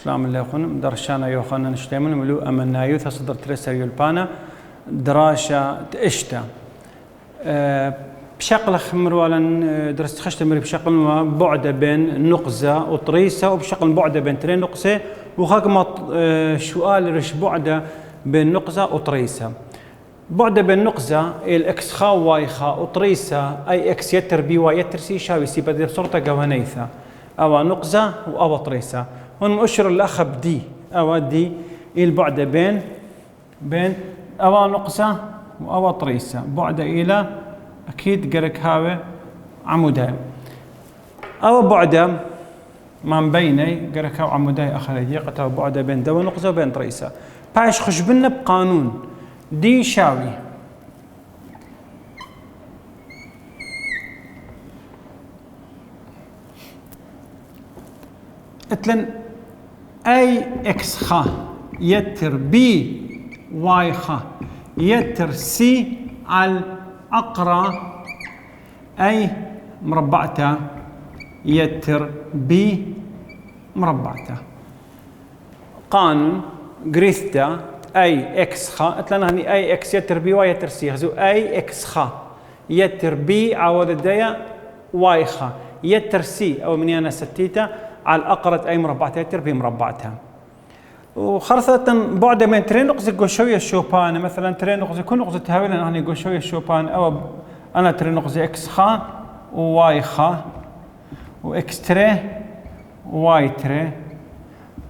سلام الله يخون درشانا يوخانا نشتيمون ملو أمنا يوثا صدر ترسر يلبانا دراشة تأشتا بشكل خمر ولا درست خشت مري بشكل بعد بين نقزة وطريسة وبشكل بعد بين ترين نقزة وخاكما سؤال رش بعد بين نقزة وطريسة بعد بين نقزة الإكس خا واي خا وطريسة أي إكس يتر بي واي يتر سي شاوي سي بدي بصورة جوانيثة أو نقزة أو طريسة هون مؤشر الأخ بدي أو دي البعد بين أو نقزة أو طريسة بعد إلى أكيد قرك هاوي عمودي أو بعد ما بيني قرك هاو عمودي آخر يقطع بعد بين دو نقزة وبين طريسة باش خشبنا بقانون دي شاوي اتلن اي اكس خا يتر بي واي خا يتر سي على اقرا اي مربعته يتر بي مربعته قانون جريثتا اي اكس خا اتلن هني اي اكس يتر بي واي يتر سي هزو اي اكس خا يتر بي عوض الدايا واي خا يتر سي او مني انا ستيتا على الأقرة أي مربعتها يتر بي مربعتها وخرثة بعد من ترين نقص جوشوية شوبان مثلا ترين نقص كل نقص تهاوي لأن هني جوشوية شوبان أو أنا ترين نقص إكس خا وواي خا وإكس تري وواي تري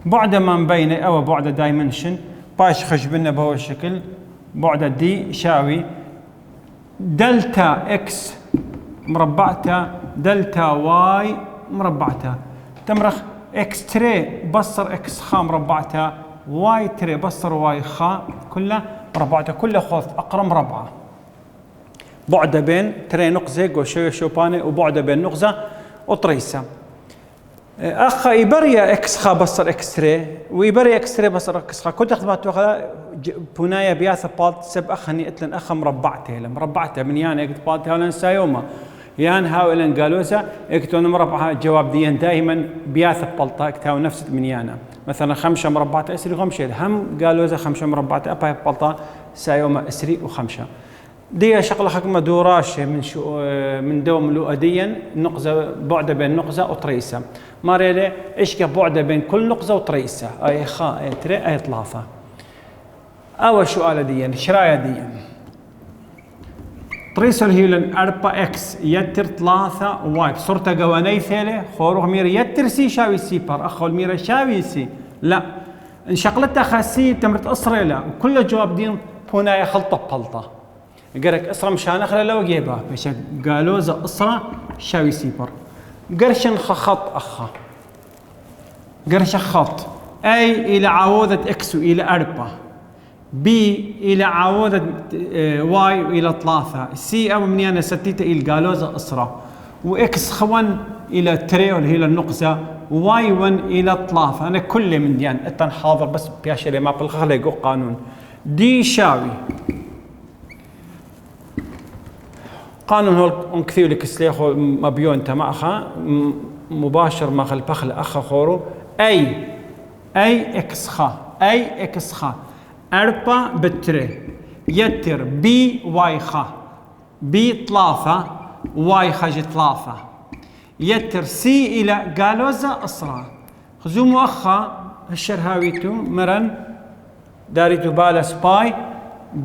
بعد ما بينه أو بعد دايمنشن باش خشبنا بهو الشكل بعد دي شاوي دلتا إكس مربعتها دلتا واي مربعتها تمرخ اكس تري بصر اكس خا مربعتها واي تري بصر واي خا كلها مربعتها كلها خوث اقرا مربعه بعد بين تري نقزه جوشويه شوباني وبعد بين نقزه وطريسه اخ يبريا اكس خا بصر اكس تري ويبريا اكس تري بصر اكس خا كنت اخذت بنايا بياث بالت سب اخني اتلن اخ مربعته من يعني اكت بالت هاولن سايوما يان هاولن قالوزا اكتون مربعها جواب ديان دائما بياث بلطا اكتاو نفس منيانا مثلا 5 مربعات اسري وخمسه هم قالوزا 5 مربعات ابا بلطا سايوما اسري وخمسه دي شغله حكمه دوراشه من دوم لؤديا نقزه بعد بين نقزه وطريسه ماريلي ايش بعد بين كل نقزه وطريسه اي خا اي تري اي طلافه اول سؤال ديا شرايه ديا طريسة هيلن 4 اكس يتر 3 واي بصورة قواني ثيلة خوروه ميرا يتر سي شاوي سي بار اخو الميرا شاوي سي لا انشقلتها خاسي تمرت اصري لا وكل جواب دين بونايا خلطة بلطة قرك اصرا مشان اخلا لو جيبها باش قالوا زا اصرا شاوي سي بار قرشن خط اخا قرش خط اي الى عوضة اكس والى 4 بي إلى عوضة واي إلى 3 سي أو مني أنا ستيته إلى قالوزة أسرة وإكس خوان إلى تري اللي هي النقزة واي 1 إلى 3 أنا كل من ديان أتن حاضر بس بياش اللي ما بالخلق قانون دي شاوي قانون هو كثير لك سليخو مبيون تماخا مباشر ما خل بخل أخا خورو أي إكس خا أي إكس خا 4 بتري يتر بي واي خا بي 3 واي خا 3 يتر سي الى قالوزا اصرا خزو مؤخا الشرهاويتو مرن داريتو بالا سباي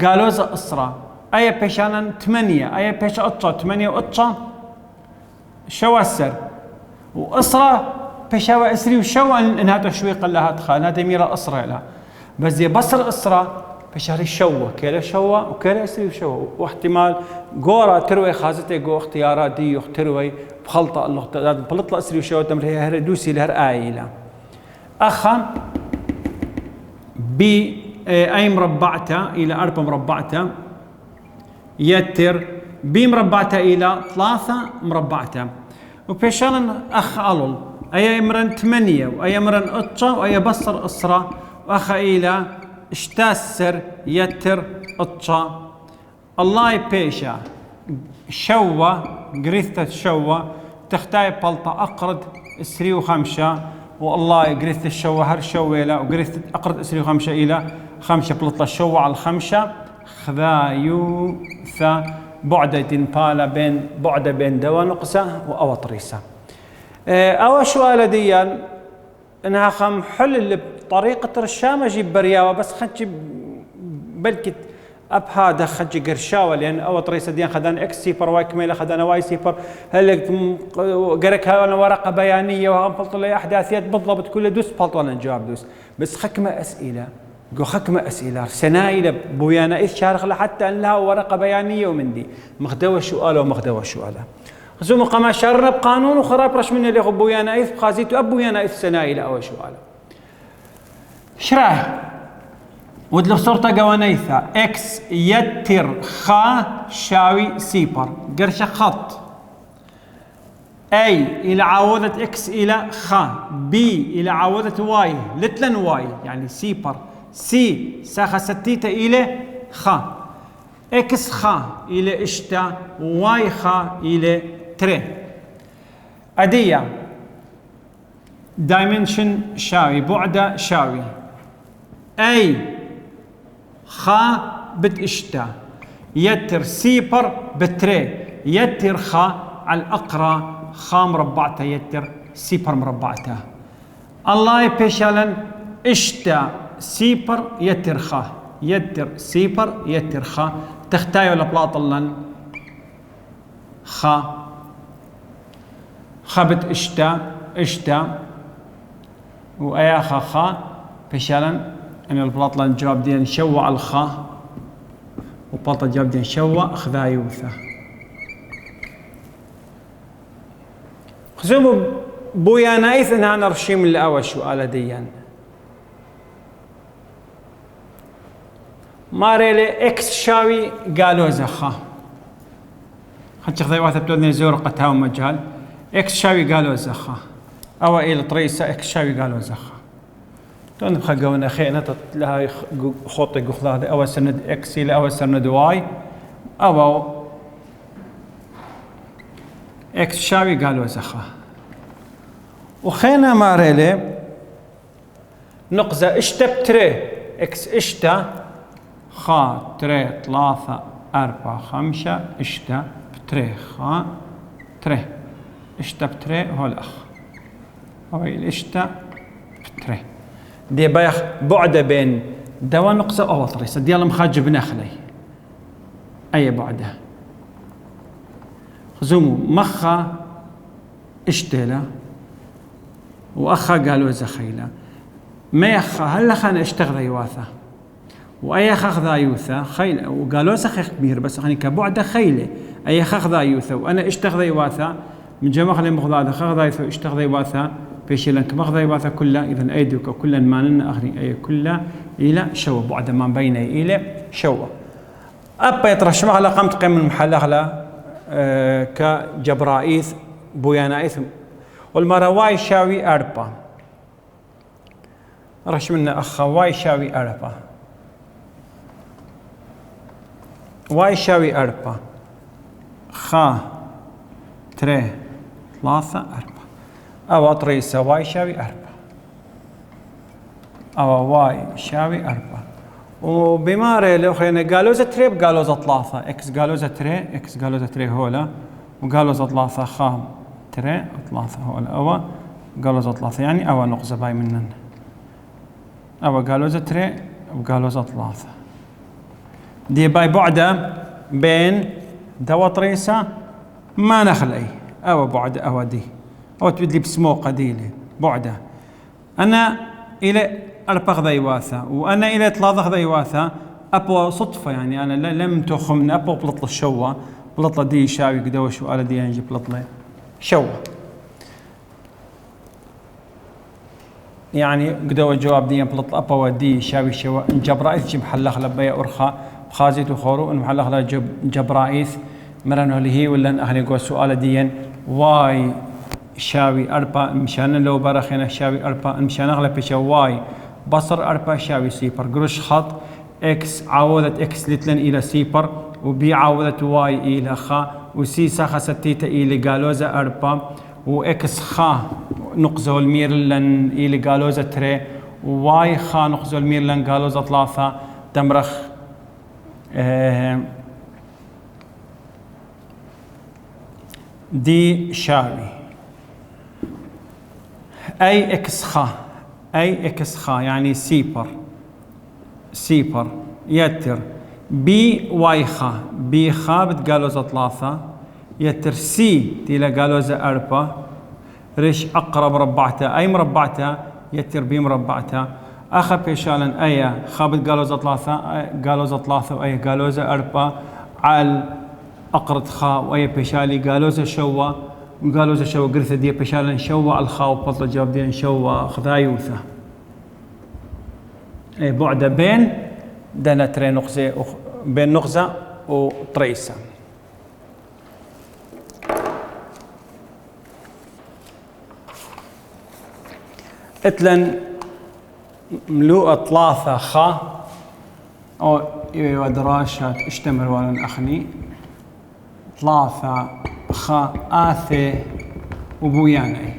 قالوزا اصرا اي بيشانا 8 اي بيش اطشا 8 واطشا شو السر واصرا بيشاوا اسري وشو ان هذا شوي قلها تخان هذا ميرا اصرا لا بس زي بصر اسرى بشهر الشوه كلا شوه وكلا اسري وشوه واحتمال قورا تروي خازته جو اختيارات دي تروي بخلطه الله بلطله اسري وشوه تمر هي دوسي لهر عائله اخا بي اي مربعته الى 4 مربعته يتر بي مربعته الى 3 مربعته وبيشان اخ الول اي مرن 8 واي مرن اتشا واي بصر اسرى واخا الى اشتاسر يتر اتشا الله يبيشا شوة قريثة شوة تختاي بلطة أقرد 3 و5 والله قريت الشوة هر شوة لا وقريت أقرد أسري 5 إلى 5 بلطة الشوة على 5 خذايوثا بعدة بالا بين بعدة بين دوا نقصة وأوطريسة. أول سؤال ديان انها خم حل بطريقه رشامه جيب برياوه بس خدش بلكت اب هذا خدش قرشاوه لان اول طريقه ديان خدان اكس سيبر واي كميله خدان واي سيبر هل قرك انا ورقه بيانيه وانفلط لي احداثيات بالضبط كل دوس بلطون الجواب دوس بس خكمه اسئله جو خكمه اسئله سنايله بويانا ايش شارخ لحتى ان لها ورقه بيانيه ومن دي مخدوه سؤاله ومخدوه سؤاله خزوم قما شرنا بقانون وخراب رش من اللي غبويا نايف خازيتو ابويا نايف سنايله او سؤال شراه ودلو صورته قوانيثا اكس يتر خا شاوي سيبر قرشه خط اي الى عوضة اكس الى خا بي الى عوضة واي لتلن واي يعني سيبر سي ساخا ستيتا الى خا اكس خا الى اشتا واي خا الى تري أدية دايمنشن شاوي بعدة شاوي أي خا بتشتا يتر سيبر بتري يتر خا على الأقرى خا مربعته يتر سيبر مربعته الله يبيشالن اشتا سيبر يتر خا يتر سيبر يتر خا تختايو لبلاطلن خا خبت اشتا وأياخا خا بشالا ان البلاطلان جواب ديان شوى على الخا وبلاطة جواب ديان شوى خذايوثا خزومو بويا نايث انها نرشيم الاول سؤال ديان ماريلي اكس شاوي قالوا زخا خدش خذايوثا بتودني زور قتها ومجال اكس شاوي قالوا زخا او الى طريسه اكس شاوي قالوا زخا تون بخقونا خينا لها خطي قخلاده او سند اكس الى او سند واي او اكس شاوي قالوا زخا وخينا ماريلي نقزه اشتا بتري اكس اشتا خا تري 3 4 5 اشتا بتري خا تري اشتا بتري هو الاخ هو الاشتا بتري دي بايخ بعده بين دوا نقصه او طريسه ديال مخاجب نخلي اي بعده خزومو مخا اشتيله واخا قالوا زخيله ما يخا هلا خان اشتغل يواثه واي خذا يوثا خيل وقالوا سخ كبير بس خاني كبعده خيله اي خذا يوثا وانا اشتغل يواثا من جمع خلي مخذا خذا يوثا اشتغل يواثا بيشيلن كمخذا يواثا كلها اذا ايدك كلها ما لنا اخري اي كلها الى شو بعد ما بين الى شو ابا يترشم على قمت قيم المحل على كجبرائيث بويانايث والمره واي شاوي اربا رشمنا اخ واي شاوي اربا واي شاوي أربعة خا تري 3 4 أو طريسة واي شاوي 4 أو واي شاوي 4 وبماري لو خلينا قالوا تري بقالوا 3 إكس قالوا تري إكس قالوا تري هولا وقالوا 3 خا تري 3 هولا أو قالوا 3 يعني أو نقصة باي منن أو قالوا تري وقالوا 3 دي باي بعده بين دوا طريسة ما نخلي او بعده او دي او تبدلي بسمو قديله بعده انا الى 4 ذيواثه وانا الى 3 ذيواثه ابو صدفه يعني انا لم تخمن ابو بلطل الشوه بلطله دي شاوي قدوه شو على دي نجيب بلطله شوه يعني قدوه جواب دي بلطل ابو دي شاوي شوه جبرائيث جيب حلخ لبيا ارخا خازيت وخورو ان محل اخلا جبرائيث مرنو اللي هي ولا اهلي قول سؤال ديا واي شاوي 4 مشان لو برخنا شاوي 4 مشان اغلى بيشا واي بصر 4 شاوي سيبر قرش خط اكس عوضت اكس لتلن الى سيبر وبي عوضت واي الى خا وسي ساخا ستيتا الى قالوزا 4 واكس خا نقزة الميرلن إلى جالوزة تري واي خا نقزة الميرلن جالوزة ثلاثة دمرخ دي شاوي أي إكس خا أي إكس خا يعني سيبر يتر بي واي خا بي خا بتجالوزة ثلاثة يتر سي تيلا جالوزة أربعة ريش أقرب مربعتها أي مربعتها يتر بي مربعتها أخا بيشالا أي خابت جالوزة ثلاثة وأي جالوزة أربعة على أقرد خا وأي بيشالي جالوزة شوا وجالوزة شوا قرثة دي بيشالا شوا الخا وبطل جواب دي شوا خذايوثة أي بعد بين دنا تري نقزة بين نقزة وطريسة. اتلن ملوء ثلاثة خا أو ودراشات اشتمر ولن أخني ثلاثة خا آثي وبوياني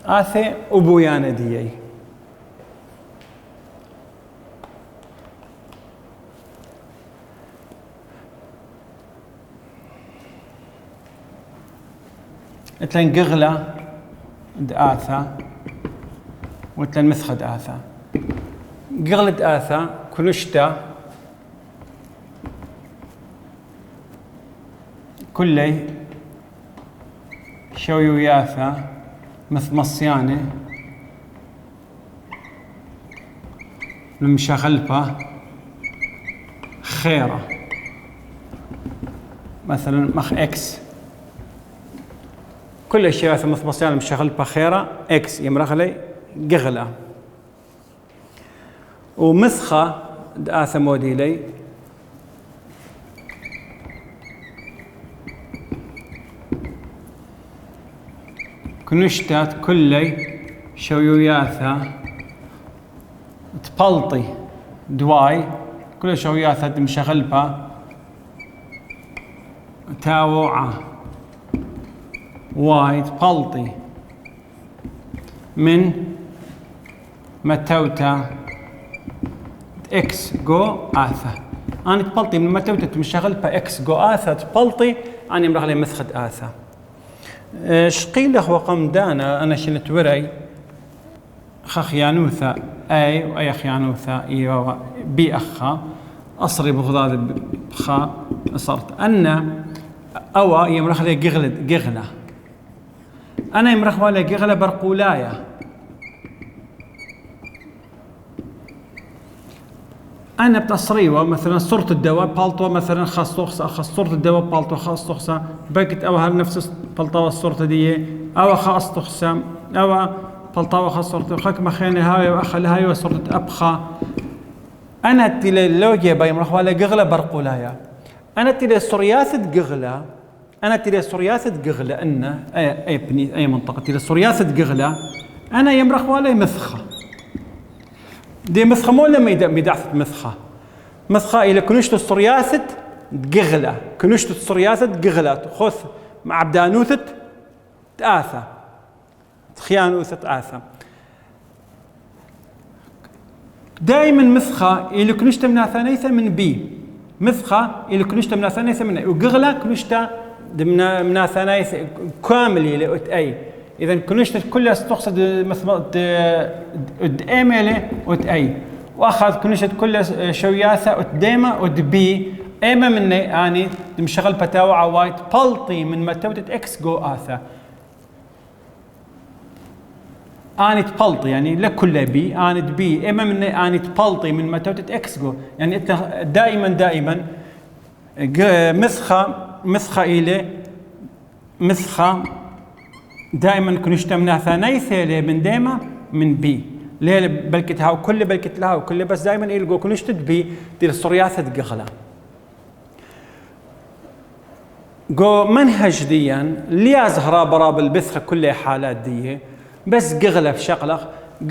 آثي وبوياني ديي اتلن قغلة دآثة وتلن مثخ دآثة قغلة دآثة كلشتا كلي شوي وياثة مثل مصيانة المشغلبة خيرة مثلا مخ اكس كل شيء مثل مصيانة المشغلبة خيرة اكس يمرخلي قغلة ومثخة دآثة موديلي كنشتات كلي شويوياثا تبلطي دواي كل شويوياثا مشغلبة تاوعة واي تبلطي من متوتا اكس جو آثا أنا تبلطي من متوتا مشغلبة اكس جو آثا تبلطي أنا يمرغلي مثخد آثا شقيله وقم دانا أنا شنت وري خيانوثا أي وأي خيانوثا إي بي أخا أصري بغضاد بخا صرت أن أو يمرخ لي قغلة أنا يمرخ لي قغلة برقولايا أنا بتصريوة مثلا صورة الدواء بالطوة مثلا خاص صورة الدواء بالطوة خاص تخصى بقت أو هالنفس بالطوة الصورة دي أو خاص تخصى أو بالطوة خاص صورة خاك مخينة هاي وأخل هاي وصورة أبخى أنا تلي لوجي بيمرخ ولا قغلة برقولايا أنا تلي سورياثة قغلة أنا تلي سورياثة قغلة أن أي بني أي منطقة تلي سورياثة قغلة أنا يمرخ ولا مسخة دي مسخة مو لما يدعثت مسخة إلى كنشت الصرياثة قغلة كنشت الصرياثة قغلة خذ مع بدانوثة تآثة خيانوثة تآثة دائما مسخة إلى كنشت من ثانيثة من بي مسخة إلى كنشت من ثانيثة من أي وقغلة كنشت من ثانيثة كامل إلى أي إذا كنشت كلها تقصد مثل إيميلي أي وأخذ كنشت كلها شوياثة ديما بي إيما مني أني مشغل بتاوع وايد بلطي من متوتة إكس جو آثا أني تبلطي يعني لكل بي أني بي إيما مني أني تبلطي من متوتة إكس جو يعني أنت دائما مسخة إلي مسخة دائما كنشت من ثانيثة من ديما من بي ليه بلكت هاو كل بلكت لها وكل بس دائما يلقوا كنشت بي دي الصرياثة قغلة جو منهج ديا ليا زهرا براب البثخة كل حالات دي بس قغلة في شغلة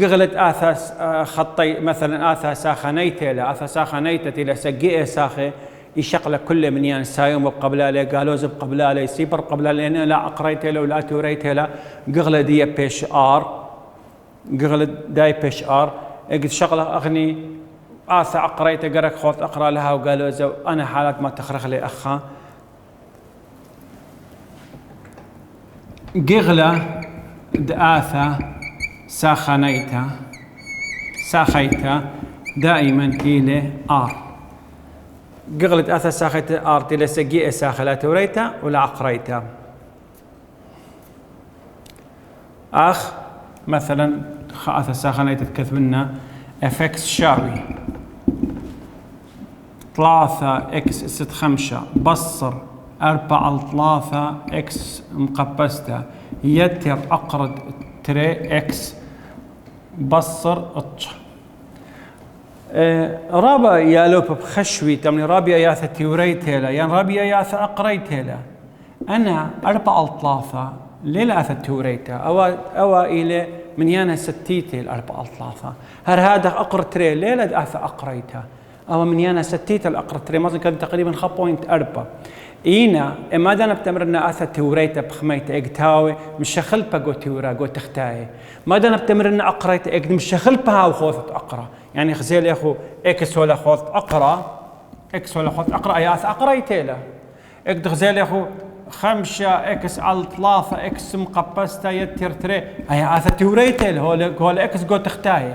قغلة آثاس خطي مثلا آثا ساخنيته لا آثا ساخنيته إلى سقئه ساخي يشغله كله من يعني سايوم بقبلاله قالوز بقبلاله سيبر بقبلاله لا أقريته له ولا توريته له قغلة دي بيش آر قغلة داي بيش آر قد شغله أغني آثا أقريته قرك خوت أقرأ لها وقالوز أنا حالات ما تخرخ لي أخا قغلة دآثا ساخيتا دائما إلى آر قغلت آثا ساخيتا آر تلا سجيء ساخلا توريتا ولا أقريتا أخ مثلا آثا ساخنيتا تكتبنا افكس شاوي 3 اكس ست 5 بصر 4 3 اكس مقبسته يتر أقرد تري اكس بصر اتش رابا يالوب بخشوي تمني رابيا ياثا تيوريتيلا يعني رابيا ياثا أقريتيلا أنا 4 3 ليلا أثا تيوريتا أو إلى من يانا ستيتي 4 3 هر هذا أقر تري ليلا أثا أقريتا أو من يانا ستيت الأقر تري مثلا كان تقريبا 5.4 إينا ما دانا بتمرنا أثا تيوريتا بخميتا إجتاوي مش شخلبا جو تيورا جو تختاي ما دانا بتمرنا أقريتا إجد مش شخلبها وخوثت أقرا يعني خزيل يا أخو إكس ولا خوثت أقرا إكس ولا خوثت أقرا يا أثا أقريتيلا إجد خزيل يا أخو 5 إكس على 3 إكس مقبستا يتر تري هي أثا تيوريتيلا هو إكس جو تختاي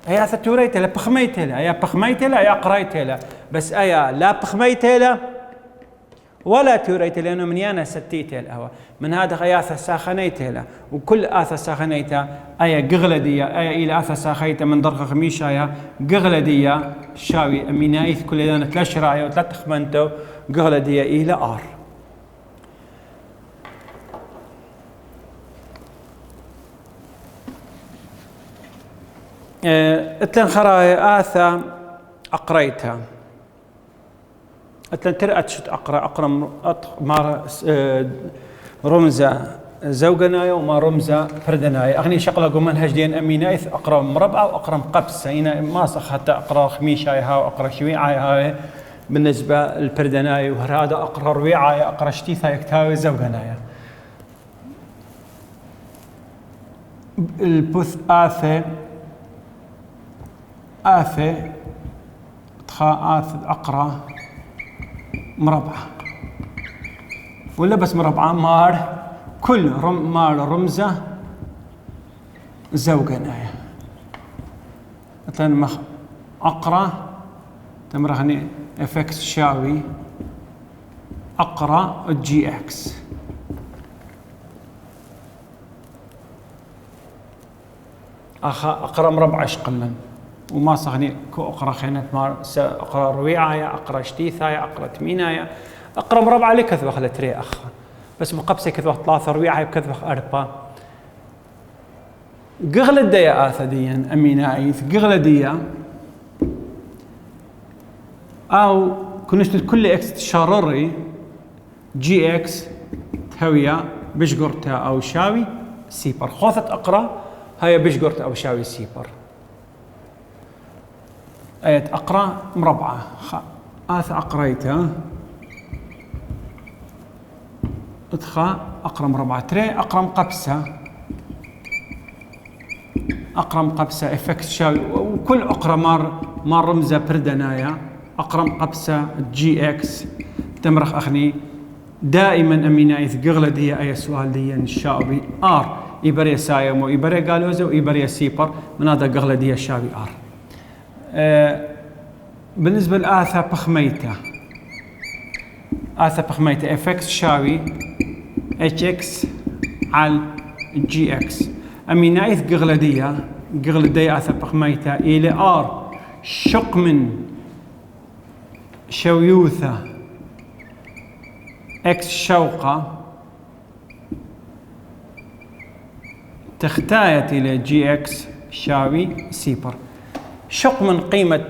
هي أثا تيوريتيلا بخميتيلا هي بخميتيلا هي أقريتيلا بس أيا لا بخميتيلا ولا توريت لأنه من يانا ستيته الهواء من هذا غياثة ساخنيته له وكل آثة ساخنيته أي قغلدية أي إلى آثة ساخيته من درخ خميشة يا قغلدية شاوي أمينايث كل دانا 3 راية و3 خمنتو قغلدية إلى آر اتلن خرايا آثة أقريتها أتلن ترأت شت أقرأ مار رمزة زوجنايا وما رمزة فردنايا أغني شغلة قومن هجدين أمينايث أقرأ مربعة وأقرأ مقبسة هنا ما صح حتى أقرأ خميشة ها وأقرأ شويعة هاي بالنسبة للفردنايا وهذا أقرأ رويعة أقرأ شتيثة يكتاوي زوجنايا البث آثة أقرأ مربعة ولا بس مربعة مار كل مار رمزة زوجنايا مثلا أقرأ تمرهني افكس شاوي أقرأ جي اكس أقرأ مربعة شقلا وما صغني كو أقرأ خينة مار أقرأ رويعة أقرأ شتيثة أقرأ تمينة أقرأ مربعة لي كذبة خلت ري أخ بس مقبسة كذبة 3 رويعة بكذبة 4 قغلة ديا آثديا أمينايث قغلة ديا أو كنشت كل إكس تشارري جي إكس تهوية بشقرتا أو شاوي سيبر خوثت أقرأ هيا بشقرتا أو شاوي سيبر آية أقرأ مربعة آث أقريتها أدخى أقرأ مربعة تري أقرأ مقبسة أقرأ مقبسة إفكس شاوي وكل أقرأ مار رمزة بردنايا أقرأ مقبسة جي إكس تمرخ أخني دائما أمينايث قغلة دي أي سؤال دي الشاوي آر إبريا سايمو إبريا قالوزو إبريا سيبر من هذا قغلة دي الشاوي آر بالنسبة لآثا بخميته آثا بخميته افكس شاوي اتش اكس على جي اكس أمينايث قغلدية آثا بخميته إلى آر شق من شويوثة اكس شوقة تختايت إلى جي اكس شاوي سيبر شق من قيمة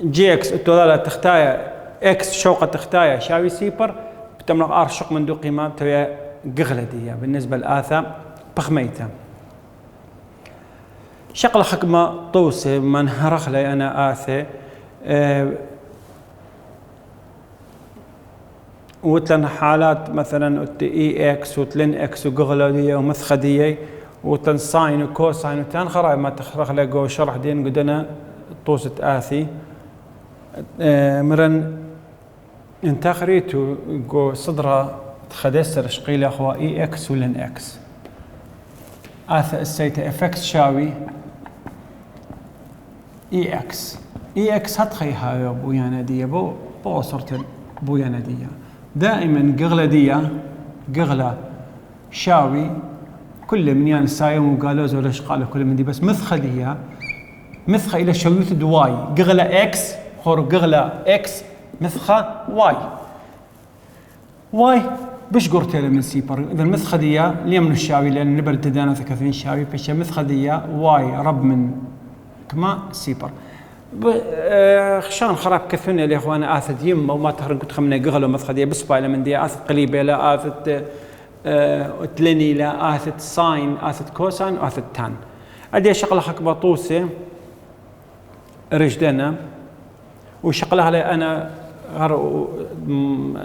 جي اكس التوالى تختايا اكس شوقة تختايا شاوي سيبر بتملق ار شق من دو قيمة تويا قغلدية بالنسبة لآثا بخميتها شقل حكمة طوسي من هرخ لي أنا آثي وتلن حالات مثلا اي اكس وتلن اكس وقغلودية ومثخدية وتلن ساين وكوساين وتان خراي ما تخرخ لقو شرح دين قدنا طوسة آثي مرن انتاخريتو قو صدرة تخدسر شقيل اخوا اي اكس ولن اكس آث السيتا اف اكس شاوي اي اكس اي اكس هتخي هاي بويا ندية بو صرت بويا ندية دائما قغلة دية قغلة شاوي كل من يعني سايم وقالوز ولا شقاله كل من دي بس مثخدية مثخة إلى شوية دواي قغلة اكس خور قغلة اكس مثخة واي بش قرتيله من سيبر اذا المثخدية اليمن الشاوي لان نبر تدانا ثكثين شاوي بش مثخدية واي رب من كما سيبر خشان خراب كثوني يا اخوانا اثد يمه وما تهرن كنت خمنا قغله مثخدية بس بايله من دي اثد قليبه لا اثد تلني لا اثد ساين اثد كوساين اثد تان ادي شغله حق بطوسه رجدنا وشغلها لي انا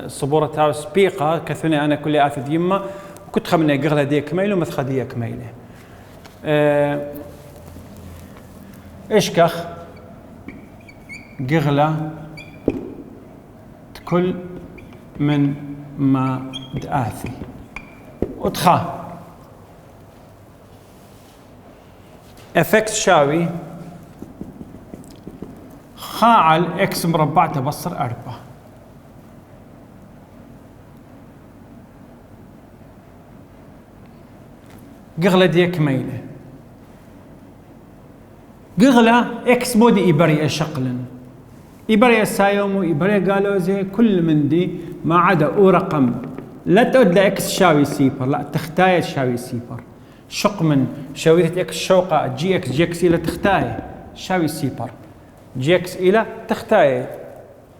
صبورة تاو سبيقة كثوني أنا كل آثد يمة وكنت خمنا قغلة دي كميلة ومثخدية كميلة إشكخ قغلة كل من ما دآثي وتخا افكس شاوي خاعل اكس مربع تبصر 4 قغلة ديك ميلة قغلة اكس مودي إبرية شقلا إبرية سايومو إبرية قالوا زي كل من دي ما عدا او رقم لا تود اكس شاوي سيبر لا تختاية شاوي سيبر شق من شاوية اكس شوقة جي اكس إلى تختاية شاوي سيبر جي اكس إلى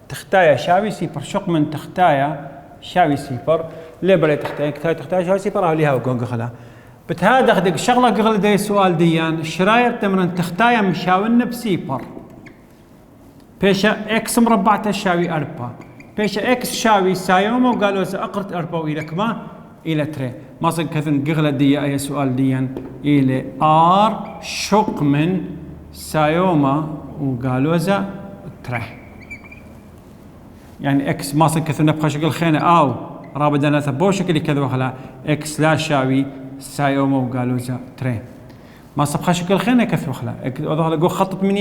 تختاية شاوي سيبر شق من تختاية شاوي سيبر ليبرية تختاية شاوي سيبر أهليها وقون قغلة بتهذا خدك شغلة قغل دي سؤال ديان شراير تمرن تختايا مشاون بسيبر بيشا اكس مربع تشاوي 4 بيشا اكس شاوي سايوما وقالوا اذا اقرت 4 والى كما الى تري ما صدق كذن قغل دي اي سؤال ديان الى ار شق من سايوما وقالوا اذا تري يعني اكس ما صدق كذن نبقى شغل خينه او رابدنا ثبو شكل كذا وخلا اكس لا شاوي سايوما وقالوا ذا تري ما صبخا شكل خينا كثر خلا هذا جو خطط من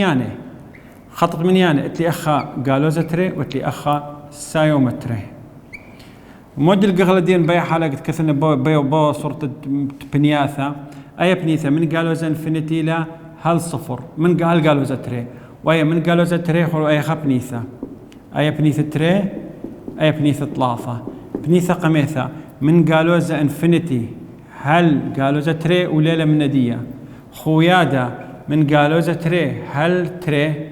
يانه اتلي اخا قالوا ذا تري واتلي اخا سايوما تري موديل قغله دين بي حلقه كثنا بو صورة بنياثا اي بنيثا من قالوا ذا انفينيتي لا هل صفر من قالوا ذا تري واي من قالوا ذا تري خلو اي خبنيثا اي بنيثا تري اي بنيثا طلافه بنيثا قميثا من قالوا ذا انفينيتي هل قالوا ذا تري وليلة من ندية خويادا من قالوا ذا تري هل تري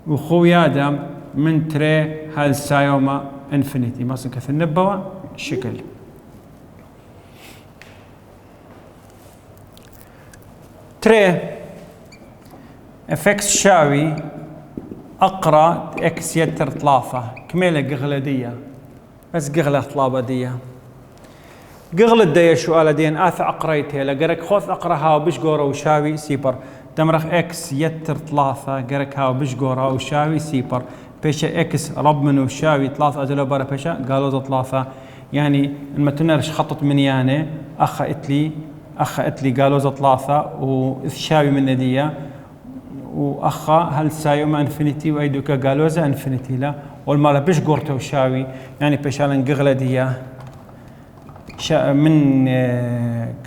وخويادا من تري هل سايوما انفينيتي ما صنك في النبوة شكل تري افكس شاوي اقرا اكس يتر 3 كميلة قغلدية بس قغلة طلابة دية قغل الدية شو دين آث أقريتها لقرك خوث أقرها وبش قورا وشاوي سيبر تمرخ إكس يتر 3 قرك ها وبش قورا وشاوي سيبر بيشا إكس رب من وشاوي 3 أجلو برا بيشا قالوا ذا 3 يعني لما تنرش خطط من ياني أخ إتلي قالوا ذا 3 وشاوي من ندية وأخا هل سايوما انفينيتي وأيدوكا قالوا ذا انفينيتي لا والمالا بش قورته وشاوي يعني بيشا لن قغلة دية من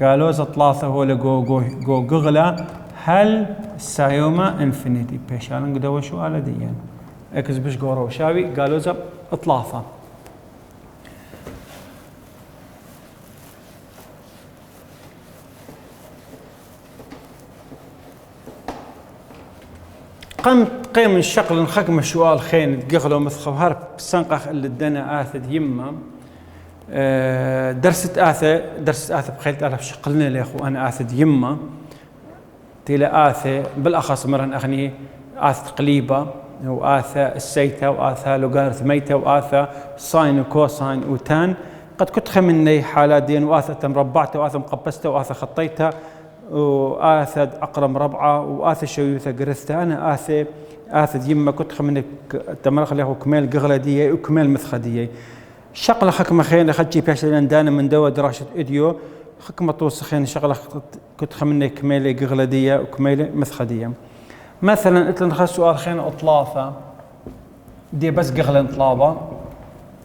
قالوا 3 هو جو قغلة هل سايوما انفينيتي بيشان قدوا شو على ديان اكس بش قورو وشاوي قالوا 3 قيم الشقل نخكم الشوال خين تقغلوا مثخو هرب سنقخ اللي الدنا آثد يمه درست آثة بخيلت أعرف شقلنا لي أخو أنا آثد يمة تيلا آثة بالأخص مرن أخني آثة قليبة وآثا السيتا وآثا لوغارثميتا وآثا ساين وكوساين وتان قد كتخ مني حالات دين وآثا مربعته وآثا مقبسته وآثا خطيته وآثا أقرا مربعة وآثا شيوثا قرثته أنا آثا يما كتخ مني تمرخ له كمال قغلدية وكمال مثخدية شغله حكمة خير خدجي بيش لندانا من دوا دراسة إديو حكمة توسخين شغله كتخ مني كمال قغلدية وكمال مثخدية مثلا قلت لنا سؤال خينا اطلافه دي بس قغلن طلابه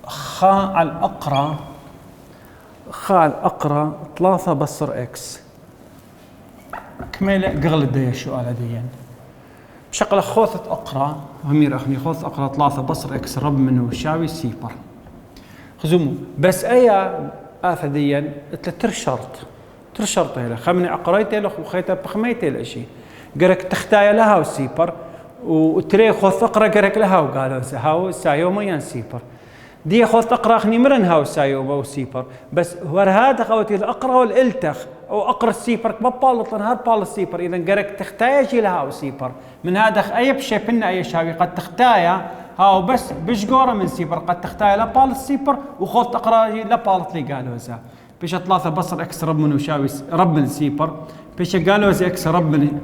خاء على الاقرا طلافه بصر اكس كميله قغل دي السؤال هذيا بشغله خوثه اقرا همير اخني خوث اقرا طلافه بصر اكس رب منه شاوي سيبر خزموا بس ايا اثديا ترشرط هلا خمني اقريت له وخيته بخميت له شيء قرك تختايا لها وسيبر وتري خوث اقرا قرك لها وقالوا هاو سايوما ين سيبر دي خوث اقرا خني مرن هاو سايوما وسيبر بس ور هذا خوتي الاقرا والالتخ او اقرا السيبر ببالط نهار بال السيبر اذا قرك تختايا جي لها وسيبر من هذا اي بشيبنا اي شاوي قد تختايا هاو بس بشقوره من سيبر قد تختايا لا بال السيبر وخوث اقرا لا بالط لي قالوا زا بيش ثلاثه بصر اكس رب من وشاوي رب من سيبر بيش قالوا زي اكس رب من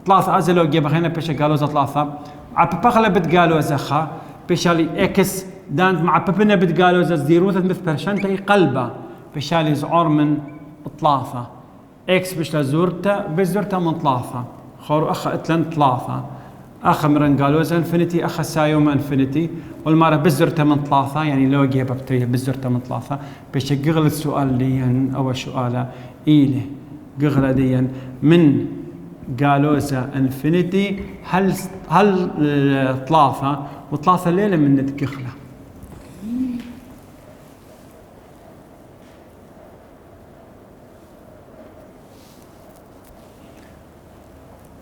ثلاثة أزلوا جيب هنا بيش قالوا ثلاثة عب بخلة بتقالوا زخا بيشالي إكس دانت مع ببنا بتقالوا زيرو مثل برشنت أي قلبة بيشالي زعور من ثلاثة إكس بيش لزورته بزورته من ثلاثة خور أخ إتلن ثلاثة أخ مرن قالوا زا إنفينيتي أخ سايوما إنفينيتي والمرة بزورته من ثلاثة يعني لو جيب بتريه بزورته من ثلاثة بيش قغل السؤال لي أو سؤال إيله قغل ديا من قالوزا انفينيتي هل ثلاثة وثلاثة ليلة من نتقخلة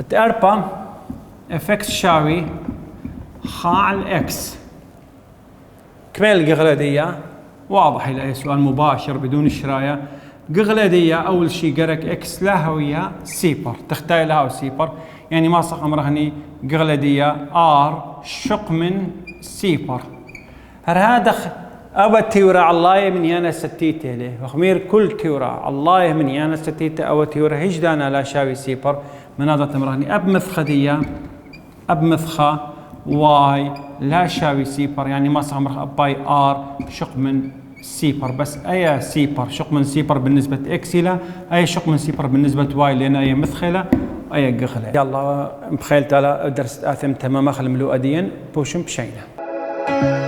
التأربا افكس شاوي خاع الاكس كمال القغلة دي واضح الى سؤال مباشر بدون شراية قغلة دي أول شيء قرك إكس لها ويا سيبر تختاي لها وسيبر يعني ما صح أمرهني قغلة دي آر شق من سيبر هذا أبا تيورا الله من يانا ستيته له وخمير كل تيورا الله من يانا ستيته أو تيورا هجدانا لا شاوي سيبر من هذا تمرهني أب مثخدية أب مثخة واي لا شاوي سيبر يعني ما صح أمره أباي آر شق من سيبر بس اي سيبر شق من سيبر بالنسبه اكسيلا اي شق من سيبر بالنسبه واي لان اي مثخله اي قخله يلا بخيل تالا درست اثم تمام خل ملوء ديا بوشم بشينا